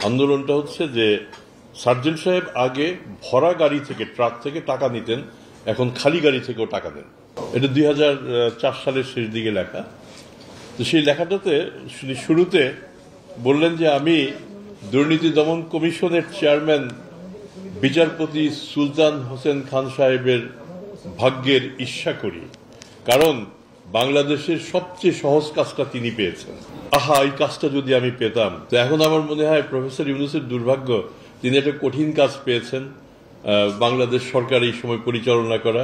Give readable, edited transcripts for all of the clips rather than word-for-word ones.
আন্দোলনটা হচ্ছে যে সার্জেন্ট সাহেব আগে ভরা গাড়ি থেকে ট্রাক থেকে টাকা নিতেন, এখন খালি গাড়ি থেকেও টাকা নেন। এটা 2004 সালের শেষ দিকে লেখা। তো সেই লেখাটাতে শুরুতে বললেন যে আমি দুর্নীতি দমন কমিশনের চেয়ারম্যান বিচারপতি সুলতান হোসেন খান সাহেবের ভাগ্যের ঈর্ষা করি, কারণ বাংলাদেশের সবচেয়ে সহজ কাজটা তিনি পেয়েছেন। আহা, এই কাজটা যদি আমি পেতাম। তো এখন আমার মনে হয় প্রফেসর ইউনূসের দুর্ভাগ্য, তিনি একটা কঠিন কাজ পেয়েছেন, বাংলাদেশ সরকার এই সময় পরিচালনা করা।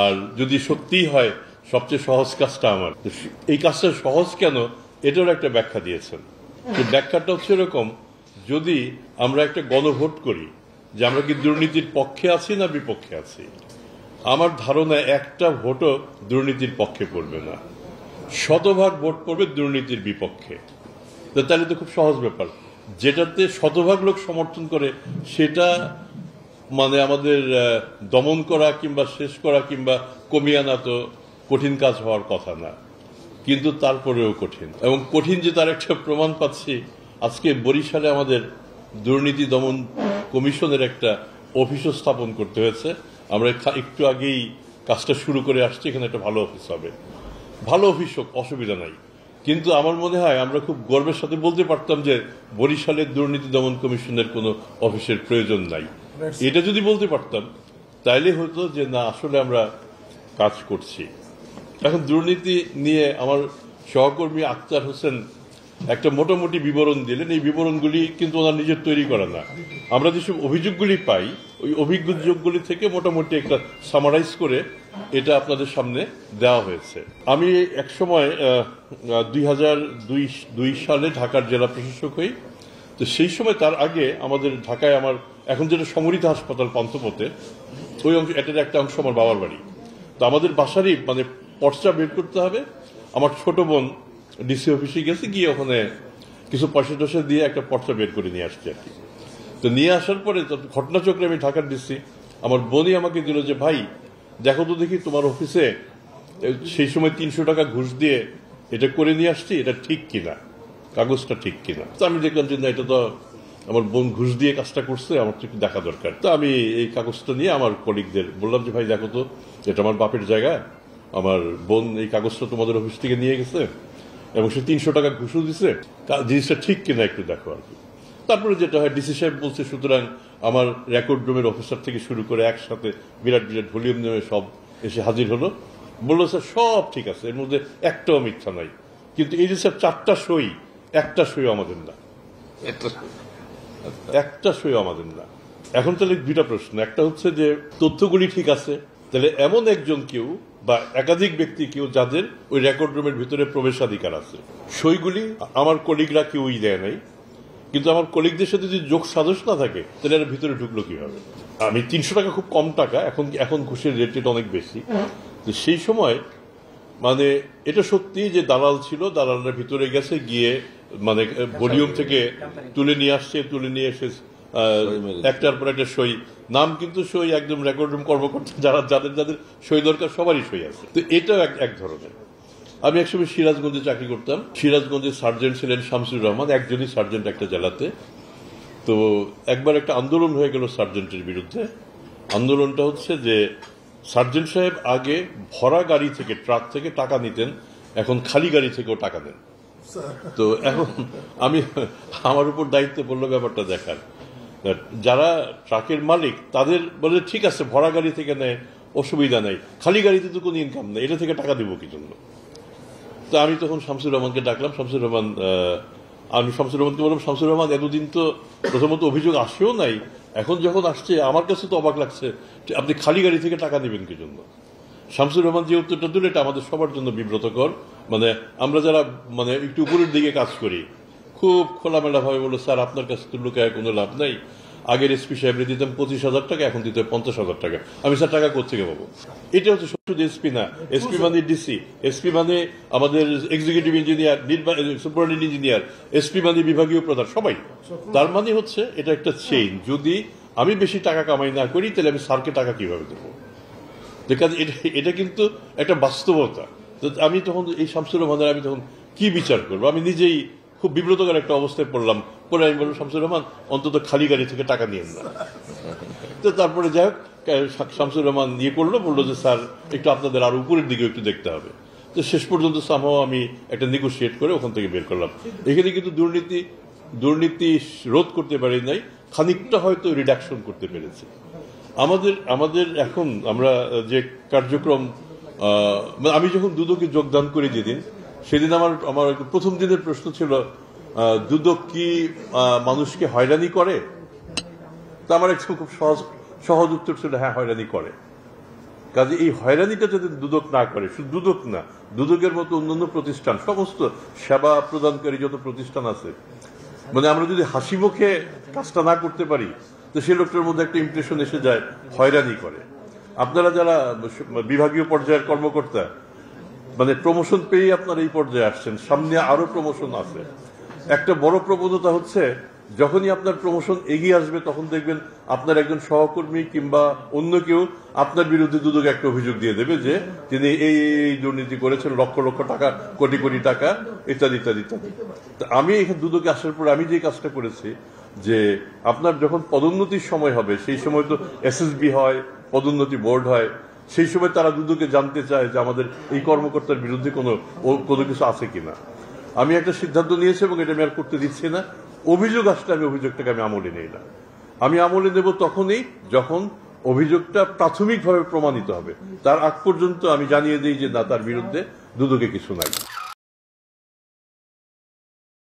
আর যদি সত্যিই হয় সবচেয়ে সহজ কাজটা আমার, এই কাজটা সহজ কেন এটার একটা ব্যাখ্যা দিয়েছেন। ব্যাখ্যাটা হচ্ছে এরকম, যদি আমরা একটা গণভোট করি যে আমরা কি দুর্নীতির পক্ষে আছি না বিপক্ষে আছি, আমার ধারণা একটা ভোটও দুর্নীতির পক্ষে পড়বে না, শতভাগ ভোট পড়বে দুর্নীতির বিপক্ষে। তাহলে তো খুব সহজ ব্যাপার, যেটাতে শতভাগ লোক সমর্থন করে সেটা মানে আমাদের দমন করা কিংবা শেষ করা কিংবা কমিয়ে আনা তো কঠিন কাজ হওয়ার কথা না, কিন্তু তারপরেও কঠিন। এবং কঠিন যে তার একটা প্রমাণ পাচ্ছি, আজকে বরিশালে আমাদের দুর্নীতি দমন কমিশনের একটা অফিসও স্থাপন করতে হয়েছে। আমরা একটু আগেই কাজটা শুরু করে আসছি, এখানে একটা ভালো অফিস হবে, ভালো অফিস হোক, অসুবিধা নাই। কিন্তু আমার মনে হয় আমরা খুব গর্বের সাথে বলতে পারতাম যে বরিশালের দুর্নীতি দমন কমিশনের কোনো অফিসের প্রয়োজন নাই। এটা যদি বলতে পারতাম তাইলে হতো যে না, আসলে আমরা কাজ করছি। এখন দুর্নীতি নিয়ে আমার সহকর্মী আক্তার হোসেন একটা মোটামুটি বিবরণ দিলেন। এই বিবরণগুলি কিন্তু ওনার নিজের তৈরি করা না, আমরা যেসব অভিযোগগুলি পাই ওই অভিযোগগুলি থেকে মোটামুটি একটা সামারাইজ করে এটা আপনাদের সামনে দেওয়া হয়েছে। আমি একসময় 2002 সালে ঢাকার জেলা প্রশাসক হই। তো সেই সময়, তার আগে আমাদের ঢাকায় আমার এখন যেটা সমরিত হাসপাতাল পান্থপথে, ওই অংশ, এটার একটা অংশ আমার বাবার বাড়ি। তো আমাদের বাসারই মানে পর্চা বের করতে হবে। আমার ছোট বোন ডিসি অফিসে গেছে, গিয়ে ওখানে কিছু পয়সা টয়সা দিয়ে একটা পর্চা বের করে নিয়ে আসছে আর কি। তো নিয়ে আসার পরে ঘটনাচক্রে আমি ঢাকার ডিসি, আমার বোনই আমাকে দিল যে ভাই দেখো তো দেখি তোমার অফিসে সেই সময় 300 টাকা ঘুষ দিয়ে এটা করে নিয়ে আসছি, এটা ঠিক কিনা, কাগজটা ঠিক কিনা। তো আমি দেখলাম যে না, এটা তো আমার বোন ঘুষ দিয়ে কাজটা করছে, আমার তো একটু দেখা দরকার। তো আমি এই কাগজটা নিয়ে আমার কলিগদের বললাম যে ভাই দেখো তো, এটা আমার বাপের জায়গা, আমার বোন এই কাগজটা তোমাদের অফিস থেকে নিয়ে গেছে এবং সে 300 টাকা ঘুষও দিছে, জিনিসটা ঠিক কিনা একটু দেখো আর কি। তারপরে যেটা হয়, ডিসি সাহেব বলছে সুতরাং আমার রেকর্ড রুমের অফিসার থেকে শুরু করে একসাথে বিরাট বিরাট ভলিউম নেমে সব এসে হাজির হলো, বললো স্যার সব ঠিক আছে, এর মধ্যে একটাও মিথ্যা নাই, কিন্তু এই যে স্যার 4টা সই, একটা সই আমাদের না, একটা সই আমাদের না। এখন তাহলে 2টা প্রশ্ন, একটা হচ্ছে যে তথ্যগুলি ঠিক আছে, তাহলে এমন একজন কেউ বা একাধিক ব্যক্তি কেউ যাদের ওই রেকর্ড রুমের ভিতরে প্রবেশাধিকার আছে, সইগুলি আমার কলিগরা কেউই দেয় নাই, কিন্তু আমার কলিগদের সাথে যদি যোগ সাজস না থাকে তাহলে এর ভিতরে ঢুকলো কিভাবে? আমি 300 টাকা খুব কম টাকা, এখন ঘুষের রেট অনেক বেশি। তো সেই সময় মানে এটা সত্যি যে দালাল ছিল, দালালরা ভিতরে গেছে, গিয়ে মানে ভলিউম থেকে তুলে নিয়ে আসছে, তুলে নিয়ে এসে একটার পর একটা সই, নাম কিন্তু সই একদম রেকর্ড রুম কর্মকর্তা যাদের যাদের সই দরকার সবারই সই আছে। তো এটাও এক ধরনের। আমি একসময় সিরাজগঞ্জে চাকরি করতাম, সিরাজগঞ্জের সার্জেন্ট ছিলেন শামসুর রহমান, একজনই সার্জেন্ট একটা জেলাতে। তো একবার একটা আন্দোলন হয়ে গেল সার্জেন্টের বিরুদ্ধে। আন্দোলনটা হচ্ছে যে সার্জেন্ট সাহেব আগে ভরা গাড়ি থেকে ট্রাক থেকে টাকা নিতেন, এখন খালি গাড়ি থেকেও টাকা নেন। তো এখন আমার উপর দায়িত্ব পড়লো ব্যাপারটা দেখার, যারা ট্রাকের মালিক তাদের বলে ঠিক আছে ভরা গাড়ি থেকে নেয়, অসুবিধা নেই, খালি গাড়িতে তো কোনো ইনকাম নেই, এটা থেকে টাকা দিব কি জন্য? তো আমি তখন শামসুর রহমানকে ডাকলাম। আমি শামসুর রহমানকে বললাম, শামসুর রহমান এতদিন তো প্রথমত অভিযোগ আসেও নাই, এখন যখন আসছে আমার কাছে তো অবাক লাগছে, আপনি খালি গাড়ি থেকে টাকা নেবেন কি জন্য? শামসুর রহমান যে উত্তরটা দিল এটা আমাদের সবার জন্য বিব্রতকর। মানে আমরা যারা মানে একটু উপরের দিকে কাজ করি, খুব খোলামেলা ভাবে বললো, স্যার আপনার কাছে তো লুকায় কোনো লাভ নাই, আগের এসপি সাহেবরে দিতাম 25,000 টাকা, এখন দিতে 50,000 টাকা। আমি স্যার টাকা কোত্থেকে পাবো? এটা হচ্ছে শুধু এসপি না, এসপি মানে ডিসি, এসপি মানে আমাদের executive engineer, superintendent engineer, SP মানে বিভাগীয় প্রধান, সবাই। তার মানে হচ্ছে এটা একটা চেইন, যদি আমি বেশি টাকা কামাই না করি তাহলে আমি স্যারকে টাকা কিভাবে দেবো? এটা কিন্তু একটা বাস্তবতা। তো আমি তখন এই শামসুর রহমানের আমি তখন কি বিচার করবো? আমি নিজেই খুব বিব্রতকর একটা অবস্থায় পড়লাম। পরে আমি বললাম, শামসুর রহমান অন্তত খালি গাড়ি থেকে টাকা নিয়েন না। তো তারপরে যাই হোক, শামসুর রহমান বললো যে স্যার একটু আপনাদের আরো উপরের দিকে একটু দেখতে হবে। তো শেষ পর্যন্ত সামহাও আমি একটা নেগোসিয়েট করে ওখান থেকে বের করলাম। এখানে কিন্তু দুর্নীতি রোধ করতে পারি নাই, খানিকটা হয়তো রিডাকশন করতে পেরেছি। আমাদের এখন আমরা যে কার্যক্রম, আমি যখন দুদকে যোগদান করি যেদিন, সেদিন আমার প্রথম দিনের প্রশ্ন ছিল, দুদক কি মানুষকে হয়রানি করে? তা আমার একটু খুব সহজ উত্তর ছিল, হ্যাঁ হয়রানি করে। কাজে এই হয়রানিটা যদি দুদক না করে, শুধু দুদক না, দুদকের মতো অন্যান্য প্রতিষ্ঠান, সমস্ত সেবা প্রদানকারী যত প্রতিষ্ঠান আছে, মানে আমরা যদি হাসি মুখে কাজটা না করতে পারি, তো সেই লোকটার মধ্যে একটা ইমপ্রেশন এসে যায় হয়রানি করে। আপনারা যারা বিভাগীয় পর্যায়ের কর্মকর্তা, মানে প্রমোশন পেয়ে আপনারা এই পর্যায়ে আসছেন, সামনে আরো প্রমোশন আছে। একটা বড় প্রবণতা হচ্ছে, যখনই আপনার প্রমোশন এগিয়ে আসবে, তখন দেখবেন আপনার একজন সহকর্মী কিংবা অন্য কেউ আপনার বিরুদ্ধে দুদকে একটা অভিযোগ দিয়ে দেবে যে তিনি এই দুর্নীতি করেছেন, লক্ষ লক্ষ টাকা, কোটি কোটি টাকা, ইত্যাদি ইত্যাদি ইত্যাদি। আমি এখানে দুদকে আসার পর আমি যে কাজটা করেছি, যে আপনার যখন পদোন্নতির সময় হবে, সেই সময় তো এসএসবি হয়, পদোন্নতি বোর্ড হয়, সেই সময় তারা দুদকে জানতে চায় যে আমাদের এই কর্মকর্তার বিরুদ্ধে কোনো কিছু আছে কিনা। আমি একটা সিদ্ধান্ত নিয়েছি এবং এটা আমি আর করতে দিচ্ছি না। অভিযোগ আসলে আমি অভিযোগটাকে আমলে নেই না। আমি আমলে নেব তখনই যখন অভিযোগটা প্রাথমিকভাবে প্রমাণিত হবে। তার আগ পর্যন্ত আমি জানিয়ে দিই যে না, তার বিরুদ্ধে দুদকে কিছু নাই।